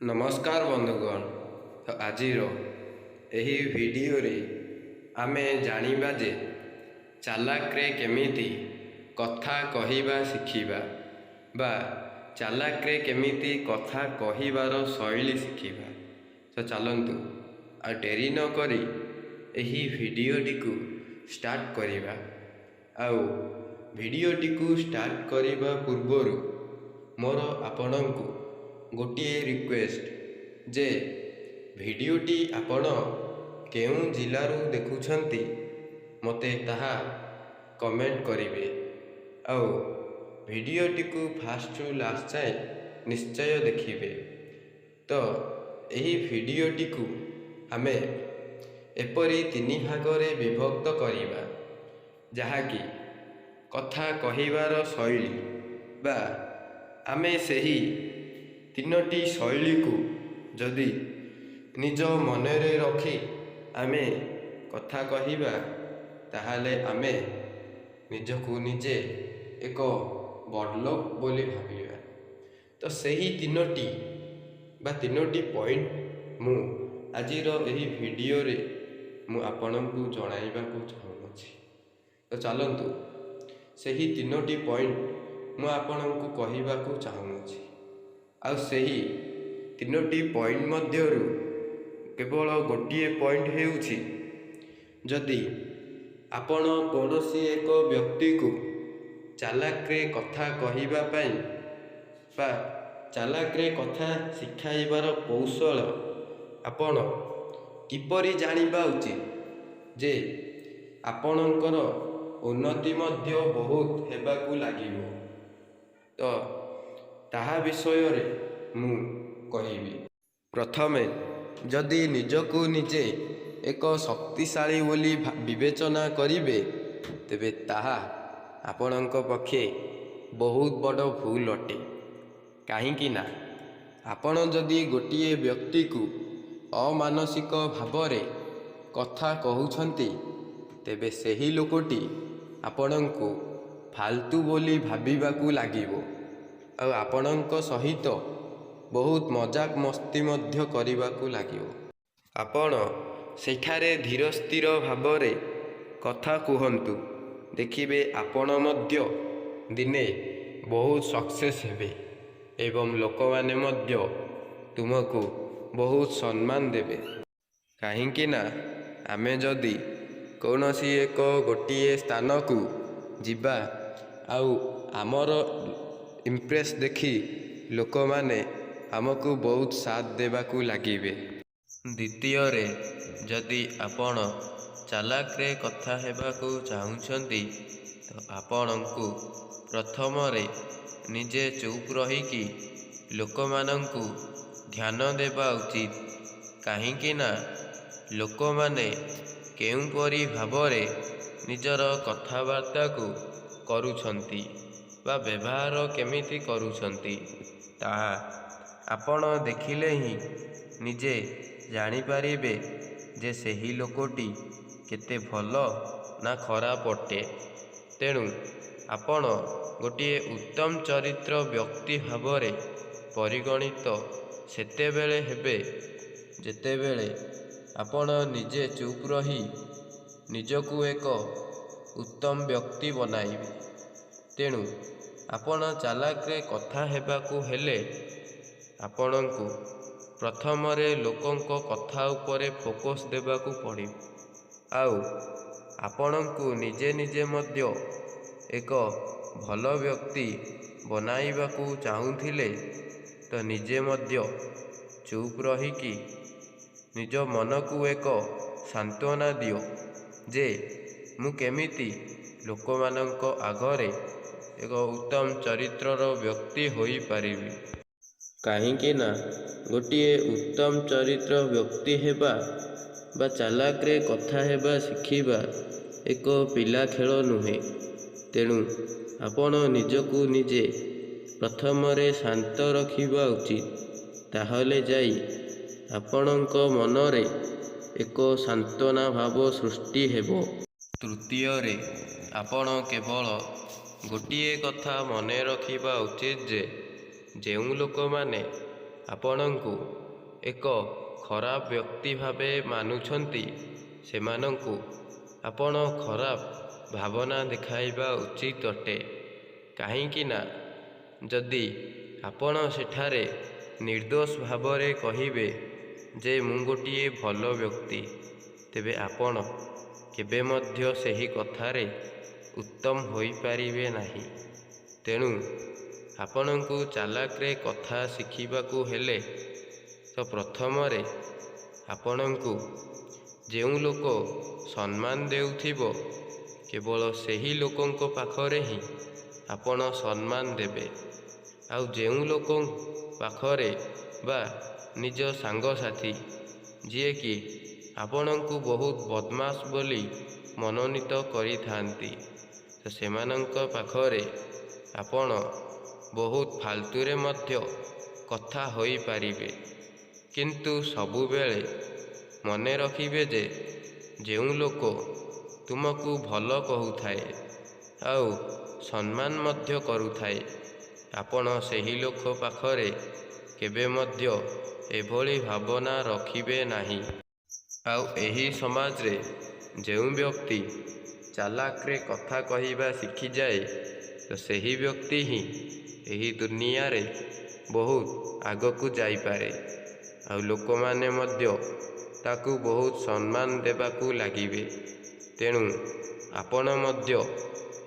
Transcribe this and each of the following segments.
नमस्कार बंधुगण। तो आजिर यही भिडियोरे आमे जानिबा जे चालाक्रे केमिति कथा कहिबा शिखिबा बा चालाक्रे केमिति कथा कहिबार शैली शिखिबा। तो चलंतु आ डेरी न करी यही भिडियोटी को स्टार्ट करिबा। आउ भिडियोटी को स्टार्ट करिबा पूर्वरु मोर आपणंकु गोटिए रिक्वेस्ट जे भिडियोटी आपण केउं जिल्लारू देखुछंती मते ताहा कमेंट करिवे। आउ भिडियोटी को फास्ट टू लास्ट जाए निश्चय देखिबे। तो यही भिडियोटी को आमे एपरी तीन भागरे विभक्त करिबा, जहाँकि कथा कहिबार शैली बा आमे सही तीनोटी शैली को जदि निज मनरे रखी आमे कथा कहिबा ताहाले आमे निजको निजे एक बड़लोक बोली भाविबा। तो सही तीनोटी पॉइंट मु आजिर यही भिडियो रे मु आपनकु जणाइबा को चाहूछि। तो चलंतु सही तीनोटी पॉइंट मु आपनकु कहिबा को चाहूछि। आ सही तीनोटी पॉइंट मध्यरु केवल गोटिए पॉइंट हेउछि, जदि आपण कौनसी एक व्यक्ति को चालाक्रे कथा कहिबा पई बा चालाक्रे कथा शिखाइबार कौशल आपण किपरि जानिबा उचित जे आपणकर उन्नति मध्य बहुत हेबाकू लागिबो। तो ताहा विषय रे मु कहिबी। प्रथमे जदि निजको निजे एक शक्तिशाली बोली विवेचना करिवे तेबे ताहा आपणक पक्षे बहुत बड़ भूल अटे। काहींकि ना आपण जदि गोटिए व्यक्ति को अमानसिक भावरे कथा कहउछंती तेबे सही लोकटी आपणको फालतू बोली भाविबाकू लागिबो। और आपणक सहित बहुत मजाक मस्ती मध्य करिबाकू लागिबो। आपण सेठारे धीर स्थिर भावरे कथा कुहंतु, देखिबे आपण मध्य दिने बहुत सक्सेस हेबे एवं लोक माने मध्य तुमको बहुत सम्मान देबे। काहींकि ना आमे जदि कौनसी एक गोटिए स्थान को जिबा आउ आमर इम्प्रेस देखी लोक माने आमको बहुत साथ देबाकू लागिबे। द्वितीय रे जदि आपण चालाक्रे कथा हेबाकू चाहुछंती तो आपणकू प्रथम रे निजे चुप रहिकी लोक मानंकू ध्यान देबा उचित। काहींकि ना लोक माने केउं परी भावरे निजर कथावार्ता को करुछंती बा व्यवहार केमिति करुछंती ताहा आपण देखिले ही निजे जानी पारिबे जे सही लोकटी केते भलो ना खराब अटे। तेणु आपण गोटिए उत्तम चरित्र व्यक्ति भावरे परिगणित सेतेबेले हेबे जेतेबेले आपण निजे चुप रही निजकू एक उत्तम व्यक्ति बनाइबे। तेणु आपण चालाक्रे कथा हेबाकू हेले आपणकू प्रथम रे लोकंको कथा उपरे फोकस देबाकू पड़िबो। आउ आपणकू निजे निजे मध्य एक भल व्यक्ति बनाइबाकू चाहुथिले तो निजे मध्य चुप रहिकी निज मन को एक सांत्वना दियो जे मु केमिति लोक मानंको आगरे एक उत्तम चरित्रर व्यक्ति होई पारिबी। काहींकि ना गोटिए उत्तम चरित्र व्यक्ति हेबा बा चालाक्रे कथा हेबा शिखिबा एक पिला खेल नुहे। तेणु आपण निजकू निजे प्रथम रे शांत रखिबा उचित, ताहले जाई आपणक मनरे एक सांत्वना भाव सृष्टि हेबो। तृतीय रे आपण केवल गोटिए कथा मने रखिबा उचित जे जेउ लोक माने ଆପଣଙ୍କୁ ଏକ ଖରାପ ବ୍ୟକ୍ତି ଭାବେ ମାନୁଛନ୍ତି, ସେମାନଙ୍କୁ ଆପଣ ଖରାପ ଭାବନା ଦେଖାଇବା ଉଚିତ ଅଟେ। କାହିଁକି ନା ଯଦି ଆପଣ ସେଠାରେ ନିର୍ଦ୍ଦୋଷ ଭାବରେ କହିବେ ଯେ ମୁଁ ଗୋଟିଏ ଭଲ ବ୍ୟକ୍ତି, ତେବେ ଆପଣ କେବେ ମଧ୍ୟ ସେହି କଥାରେ ଉତ୍ତମ ହୋଇପାରିବେ ନାହିଁ। ତେଣୁ ଆପଣଙ୍କୁ ଚାଲାକରେ କଥା ଶିଖିବାକୁ ହେଲେ ତ ପ୍ରଥମରେ ଆପଣଙ୍କୁ ଯେଉଁ ଲୋକ ସମ୍ମାନ ଦେଉଥିବ, କେବଳ ସେହି ଲୋକଙ୍କ ପାଖରେ ହିଁ ଆପଣ ସମ୍ମାନ ଦେବେ। ଆଉ ଯେଉଁ ଲୋକ ପାଖରେ ବା ନିଜ ସାଙ୍ଗସାଥି ଯିଏକି ଆପଣଙ୍କୁ ବହୁତ ବଦମାସ ବୋଲି ମନୋନୀତ କରିଥାନ୍ତି, ତ ସେମାନଙ୍କ ପାଖରେ ଆପଣ ବହୁତ ଫାଲତୁରେ ମଧ୍ୟ କଥା ହୋଇପାରିବେ। କିନ୍ତୁ ସବୁବେଳେ ମନେ ରଖିବେ ଯେ ଯେଉଁ ଲୋକ ତୁମକୁ ଭଲ କହୁଥାଏ ଆଉ ସମ୍ମାନ ମଧ୍ୟ କରୁଥାଏ, ଆପଣ ସେହି ଲୋକ ପାଖରେ କେବେ ମଧ୍ୟ ଏଭଳି ଭାବନା ରଖିବେ ନାହିଁ। ଆଉ ଏହି ସମାଜରେ ଯେଉଁ ବ୍ୟକ୍ତି ଚାଲାକରେ କଥା କହିବା ଶିଖିଯାଏ, ତ ସେହି ବ୍ୟକ୍ତି ହିଁ ଏହି ଦୁନିଆରେ ବହୁତ ଆଗକୁ ଯାଇପାରେ। ଆଉ ଲୋକମାନେ ମଧ୍ୟ ତାକୁ ବହୁତ ସମ୍ମାନ ଦେବାକୁ ଲାଗିବେ। ତେଣୁ ଆପଣ ମଧ୍ୟ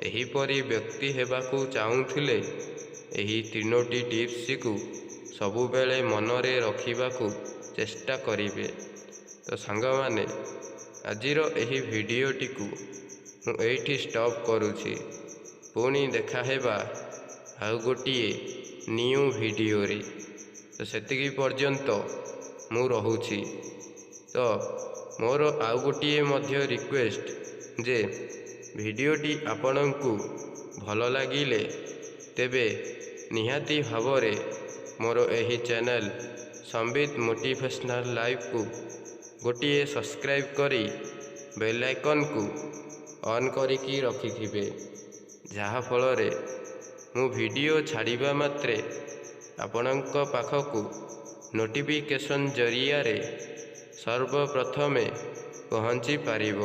ଏହିପରି ବ୍ୟକ୍ତି ହେବାକୁ ଚାହୁଁଥିଲେ ଏହି 3ଟି ଟିପ୍ସକୁ ସବୁବେଳେ ମନରେ ରଖିବାକୁ ଚେଷ୍ଟା କରିବେ। ତ ସାଙ୍ଗମାନେ, ଆଜିର ଏହି ଭିଡ଼ିଓଟିକୁ ମୁଁ ଏଇଠି ଷ୍ଟପ୍ କରୁଛି। ପୁଣି ଦେଖା ହେବା ଆଉ ଗୋଟିଏ ନ୍ୟୁ ଭିଡ଼ିଓରେ। ତ ସେତିକି ପର୍ଯ୍ୟନ୍ତ ମୁଁ ରହୁଛି। ତ ମୋର ଆଉ ଗୋଟିଏ ମଧ୍ୟ ରିକ୍ୱେଷ୍ଟ ଯେ ଭିଡ଼ିଓଟି ଆପଣଙ୍କୁ ଭଲ ଲାଗିଲେ ତେବେ ନିହାତି ଭାବରେ ମୋର ଏହି ଚ୍ୟାନେଲ ସମ୍ବିତ ମୋଟିଭେସନାଲ ଲାଇଫକୁ ଗୋଟିଏ ସବସ୍କ୍ରାଇବ୍ କରି ବେଲ୍ ଆଇକନ୍କୁ ଅନ୍ କରିକି ରଖିଥିବେ, ଯାହାଫଳରେ ମୁଁ ଭିଡ଼ିଓ ଛାଡ଼ିବା ମାତ୍ରେ ଆପଣଙ୍କ ପାଖକୁ ନୋଟିଫିକେସନ୍ ଜରିଆରେ ସର୍ବପ୍ରଥମେ ପହଞ୍ଚି ପାରିବ।